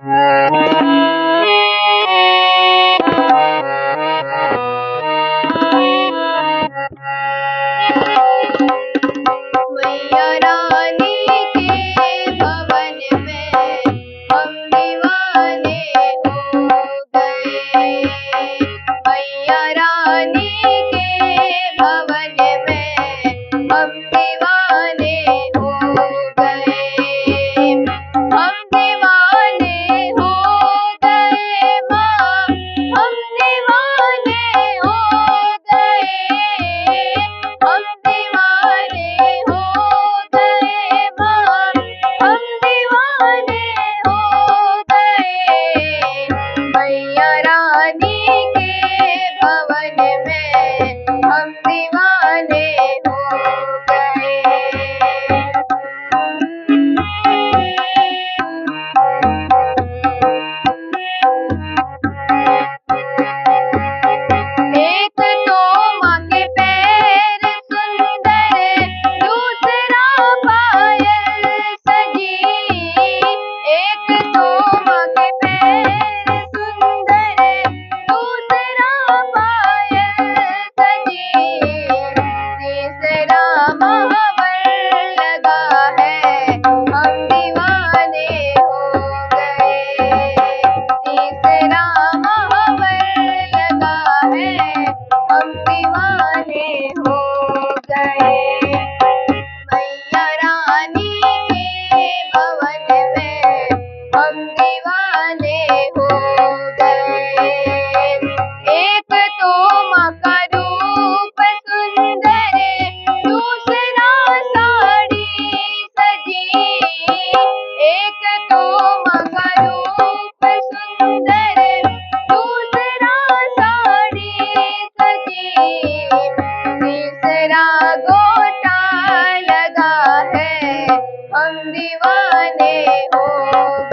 मैया रानी के भवन में हम दीवाने हो गए। मैया रानी के भवन में हम दीवाने हो गए। हम दीवाने हो गए माँ, हम दीवाने हो गए। हम दीवाने हो गए माँ, हम दीवाने हो गए। मैया रानी के भवन में हम दीवाने हो गए। एक तो माँ के पैर सुंदर, दूसरा पायल सजी। एक तो माँ के पैर सुंदर, दूसरा पायल सजी। तीसरा महावर लगा है, हम दीवाने हो गए। तीसरा महावर लगा है, हम दीवाने हो गए। मैया रानी के भवन में हम दीवाने हो गए। एक तो माँ का रूप सुंदर, दूसरा साड़ी सजी। एक तो माँ का रूप सुंदर, दूसरा साड़ी सजी। तीसरा गोटा लगा है, हम दीवाने हो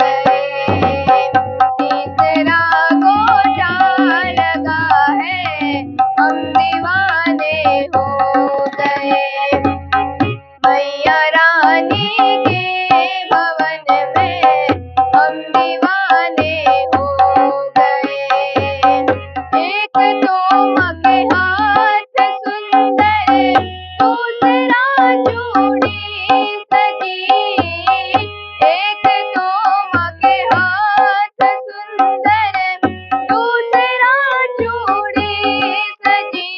गए। तीसरा गोटा लगा है, हम दीवाने हो गए। मैया रानी के भवन में हम दीवाने हो गए। एक तो माँ के हाथ सुंदर, दूसरा चूड़ी सजी। एक तो माँ के हाथ सुंदर, दूसरा चूड़ी सजी।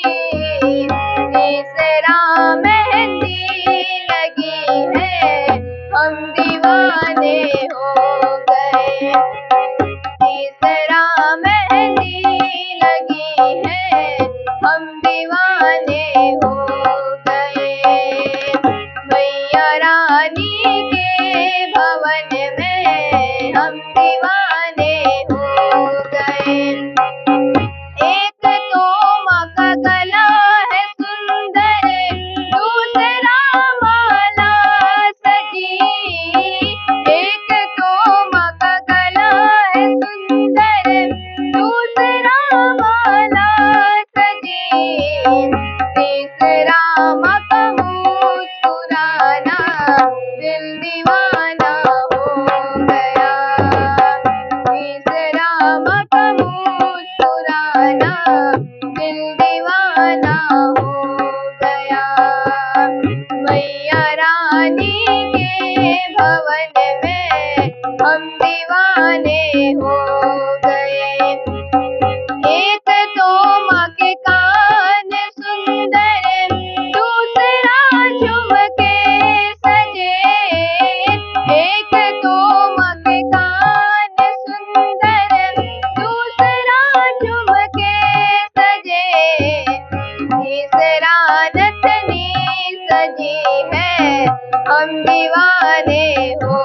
तीसरा मेहंदी लगी है, हम दीवाने हो गए। तीसरा मेहंदी लगी है, हम दीवाने हो गए। मैया रानी के भवन में हम दीवाने हो गए। एक तो माँ का गला है सुंदर, दूसरा माला सजी। एक तो माँ का गला है सुंदर, दूसरा माला सजी। तीसरा माँ का मुस्कुराना, दिल दीवाना हो गया। तीसरा माँ का मुस्कुराना, दिल दीवाना हो गया। मैया रानी के भवन में हम दीवाने हो गए। एक तो माँ के कान सुंदर, दूसरा झुमके सजे। एक तो माँ के कान सुंदर, दूसरा झुमके सजे। तीसरा नथनी सजी है, हम दीवाने हो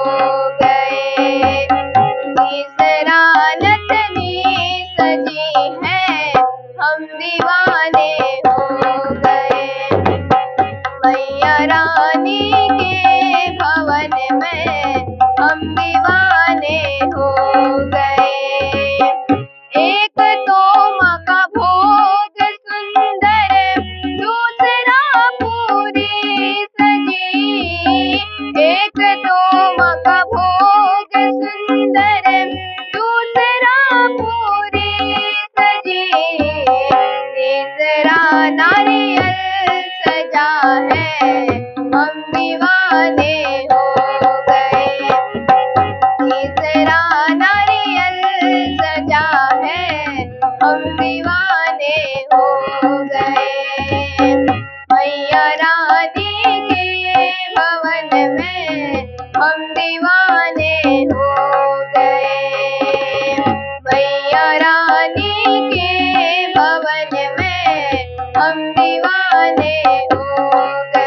गए। तीसरा नथनी दीवाने हो